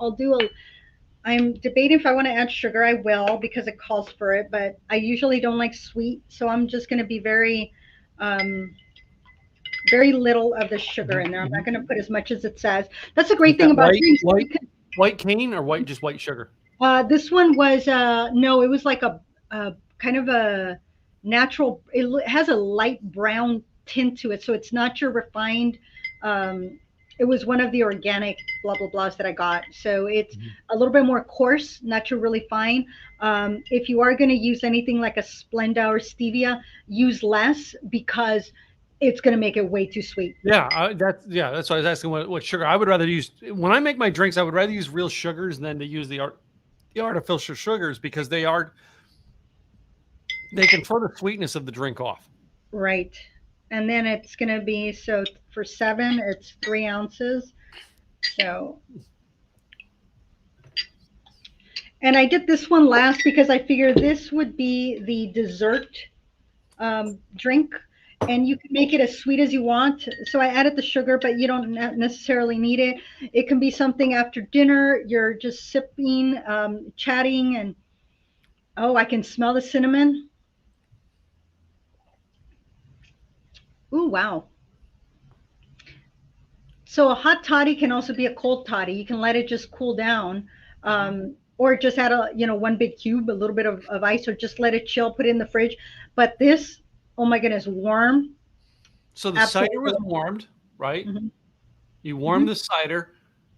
I'm debating if I want to add sugar. I will because it calls for it, but I usually don't like sweet. So I'm just going to be very little of the sugar in there. I'm not going to put as much as it says. That's a great thing about drinks. White cane or just white sugar? This one was no, it was like a kind of a natural. It has a light brown tint to it, so it's not your refined It was one of the organic blah blah blahs that I got. So it's Mhm. a little bit more coarse, not too really fine. If you are going to use anything like a Splenda or stevia, use less because it's going to make it way too sweet. That's why I was asking what sugar. I would rather use when I make my drinks. I would rather use real sugars than to use the artificial sugars because they can throw the sweetness of the drink off. Right. And then it's going to be, so for 7, it's 3 ounces. So, and I did this one last because I figured this would be the dessert drink, and you can make it as sweet as you want. So I added the sugar, but you don't necessarily need it. It can be something after dinner. You're just sipping, chatting, and oh, I can smell the cinnamon. Ooh, wow. So a hot toddy can also be a cold toddy. You can let it just cool down, Mhm. or just add one big cube, a little bit of ice, or just let it chill, put it in the fridge. But this, oh my goodness, warm, So the cider was absolutely. warmed, right? Hmm. You warm Hmm. the cider,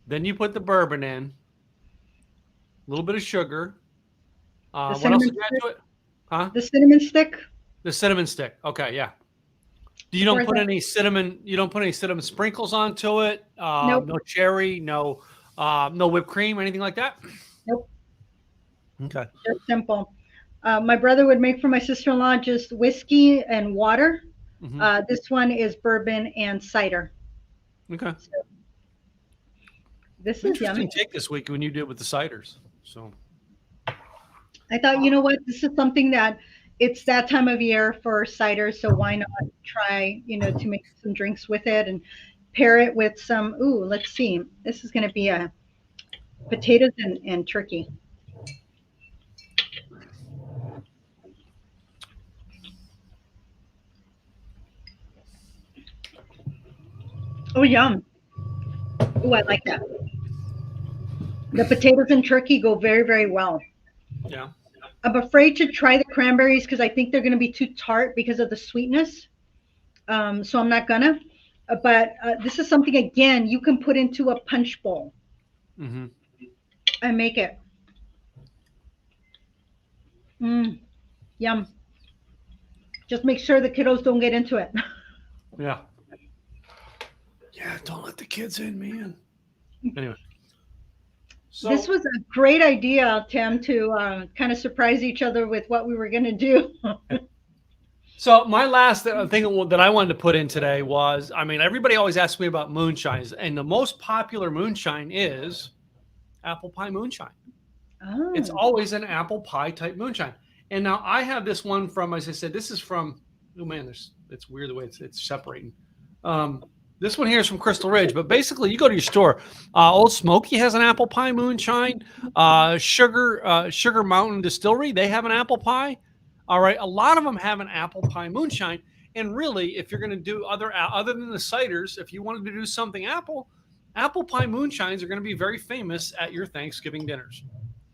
then you put the bourbon in, a little bit of sugar. The What else cinnamon did you add stick, to it? Huh? the cinnamon stick. The cinnamon stick. Okay, yeah. You Of don't course, put any cinnamon. You don't put any cinnamon sprinkles onto it. nope, No cherry. No whipped cream. Anything like that. nope, Okay. just simple. My brother would make for my sister-in-law just whiskey and water. Hmm. This one is bourbon and cider. Okay. So this is Interesting yummy. take this week when you did with the ciders. So. I thought, you know what, this is something that it's that time of year for cider, so why not try, to make some drinks with it and pair it with some, ooh, let's see. This is going to be a potatoes and turkey. Oh, yum. Ooh, I like that. The potatoes and turkey go very, very well. Yeah. I'm afraid to try the cranberries because I think they're going to be too tart because of the sweetness. So I'm not gonna. But this is something again you can put into a punch bowl Hmm. and make it. Mm, yum. Just make sure the kiddos don't get into it. Yeah. Yeah. Don't let the kids in, man. Anyway. This So. was a great idea, Tim, to kind of surprise each other with what we were going to do. So my last thing that I wanted to put in today was, I mean, everybody always asks me about moonshines, and the most popular moonshine is apple pie moonshine. It's Oh, always an apple pie type moonshine. And now I have this one from, as I said, this is from, oh man, it's weird the way it's separating. Um, this one here is from Crystal Ridge, but basically you go to your store. Old Smoky has an apple pie moonshine. Sugar Mountain Distillery, they have an apple pie. All right, a lot of them have an apple pie moonshine. And really, if you're going to do other than the ciders, if you wanted to do something apple pie moonshines are going to be very famous at your Thanksgiving dinners.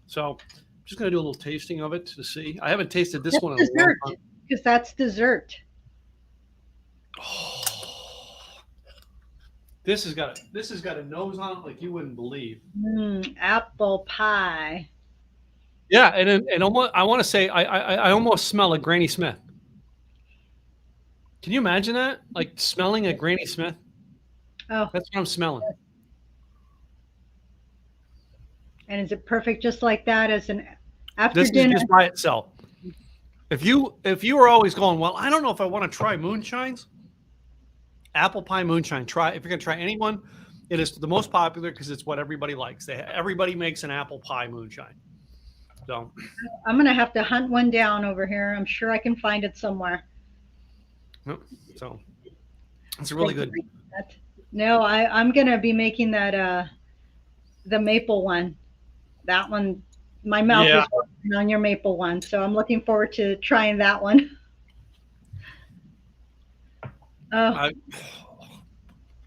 So I'm just going to do a little tasting of it to see. I haven't tasted this that's one in a long dessert time. because that's dessert. Oh, this has got a nose on it like you wouldn't believe. Apple pie. Yeah, and almost I want to say I almost smell a Granny Smith. Can you imagine that? Like smelling a Granny Smith? Oh, That's what I'm smelling. and is it perfect just like that as an after This is dinner? just by itself. If you were always going, well, I don't know if I want to try moonshines, apple pie moonshine. Try if you're gonna try anyone, it is the most popular because it's what everybody likes. Everybody makes an apple pie moonshine. So I'm gonna have to hunt one down over here. I'm sure I can find it somewhere. so it's really Thank you good. for that. No, I'm gonna be making that the maple one. That one, my mouth Yeah, is working on your maple one, so I'm looking forward to trying that one. Oh, I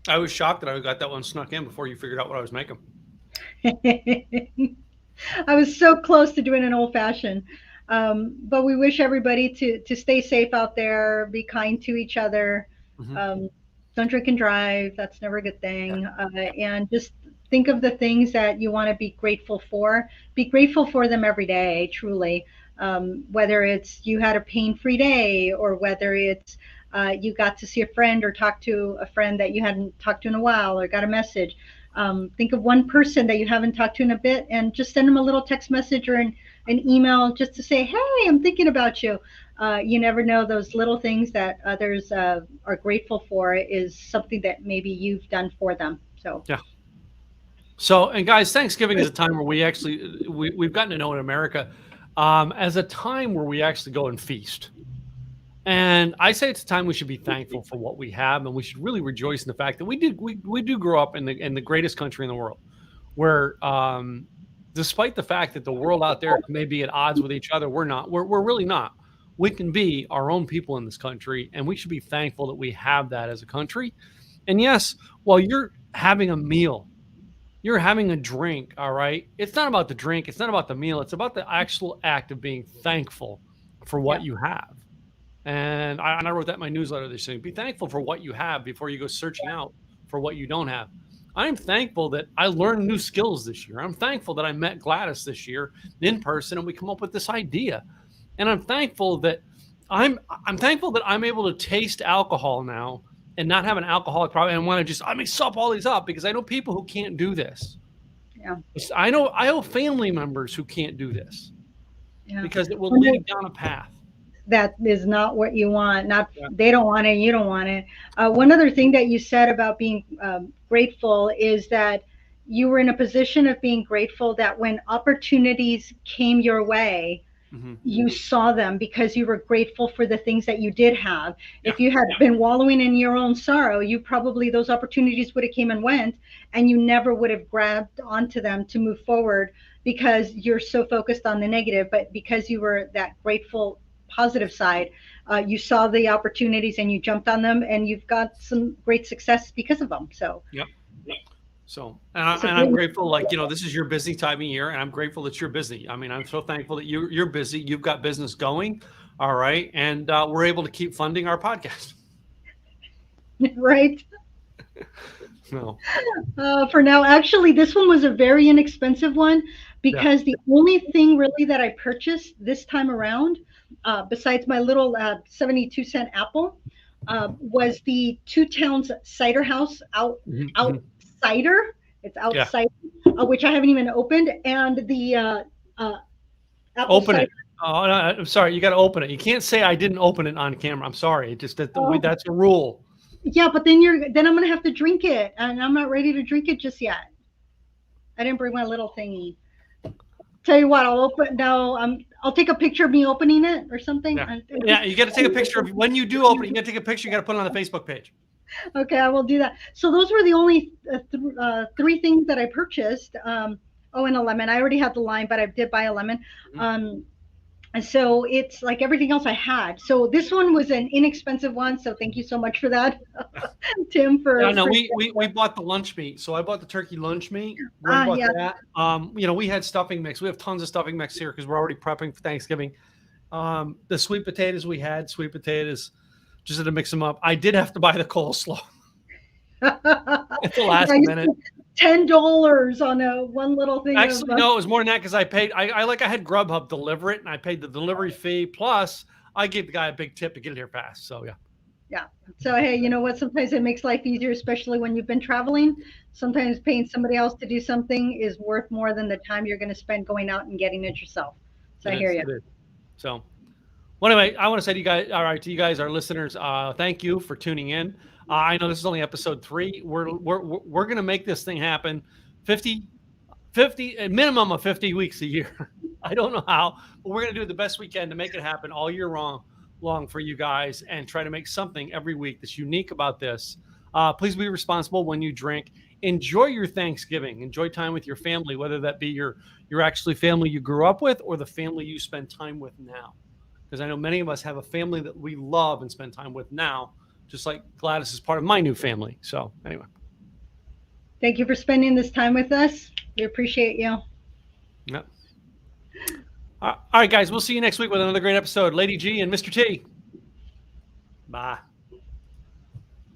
I was shocked that I got that one snuck in before you figured out what I was making. I was so close to doing an old fashioned. But we wish everybody to stay safe out there, be kind to each other. Hmm. Um, Don't drink and drive. That's never a good thing. And just think of the things that you want to be grateful for. Be grateful for them every day, truly. Whether it's you had a pain-free day, or whether it's you got to see a friend or talk to a friend that you hadn't talked to in a while, or got a message. Think of one person that you haven't talked to in a bit, and just send them a little text message or an email just to say, hey, I'm thinking about you. You never know, those little things that others are grateful for is something that maybe you've done for them. So Yeah. So, and guys, Thanksgiving is a time where we've gotten to know in America as a time where we actually go and feast. And I say it's a time we should be thankful for what we have, and we should really rejoice in the fact that we do grow up in the greatest country in the world, where despite the fact that the world out there may be at odds with each other, we're not. We're really not. We can be our own people in this country, and we should be thankful that we have that as a country. And yes, while you're having a meal, you're having a drink, all right? It's not about the drink. It's not about the meal. It's about the actual act of being thankful for what you have. And I wrote that in my newsletter this year. Be thankful for what you have before you go searching out for what you don't have. I'm thankful that I learned new skills this year. I'm thankful that I met Gladys this year in person and we come up with this idea. And I'm thankful that I'm thankful that I'm able to taste alcohol now and not have an alcoholic problem and want to just, I may sup all these up because I know people who can't do this. Yeah. I know family members who can't do this because it will lead down a path. That is not what you want. They don't want it. You don't want it. One other thing that you said about being grateful is that you were in a position of being grateful that when opportunities came your way, you saw them because you were grateful for the things that you did have. If you had been wallowing in your own sorrow, those opportunities would have came and went, and you never would have grabbed onto them to move forward because you're so focused on the negative. But because you were that grateful, positive side, you saw the opportunities and you jumped on them, and you've got some great success because of them. So So, and I'm grateful, this is your busy time of year, and I'm grateful that you're busy. I mean, I'm so thankful that you're busy. You've got business going. All right. And we're able to keep funding our podcast. Right. No. For now, actually, this one was a very inexpensive one because the only thing really that I purchased this time around, besides my little 72-cent apple, was the Two Towns Cider House Cider. It's outside, which I haven't even opened, and the apple open cider. it. Oh, no, I'm sorry. You got to open it. You can't say I didn't open it on camera. I'm sorry. It just that's a rule. Yeah, but then I'm gonna have to drink it, and I'm not ready to drink it just yet. I didn't bring my little thingy. Tell you what, I'll open. No, I'll take a picture of me opening it or something. Yeah, you got to take a picture of when you do open it. You got to take a picture. You got to put it on the Facebook page. Okay, I will do that. So those were the only three things that I purchased. And a lemon. I already had the lime, but I did buy a lemon. And so it's like everything else I had. So this one was an inexpensive one. So thank you so much for that, Tim. We bought the lunch meat. So I bought the turkey lunch meat. That. We had stuffing mix. We have tons of stuffing mix here because we're already prepping for Thanksgiving. The sweet potatoes just had to mix them up. I did have to buy the coleslaw at the last minute. $10 on one little thing. Actually, no, it was more than that because I paid. I had Grubhub deliver it, and I paid the delivery fee. Plus, I gave the guy a big tip to get it here fast. So yeah. So hey, you know what? Sometimes it makes life easier, especially when you've been traveling. Sometimes paying somebody else to do something is worth more than the time you're going to spend going out and getting it yourself. So I hear you. So. Well, anyway, I want to say to you guys, our listeners, thank you for tuning in. I know this is only episode 3. We're going to make this thing happen 50, a minimum of 50 weeks a year. I don't know how, but we're going to do the best we can to make it happen all year long for you guys and try to make something every week that's unique about this. Please be responsible when you drink. Enjoy your Thanksgiving. Enjoy time with your family, whether that be your actually family you grew up with or the family you spend time with now. Because I know many of us have a family that we love and spend time with now, just like Gladys is part of my new family. So anyway. Thank you for spending this time with us. We appreciate you. Yep. All right, guys. We'll see you next week with another great episode. Lady G and Mr. T. Bye.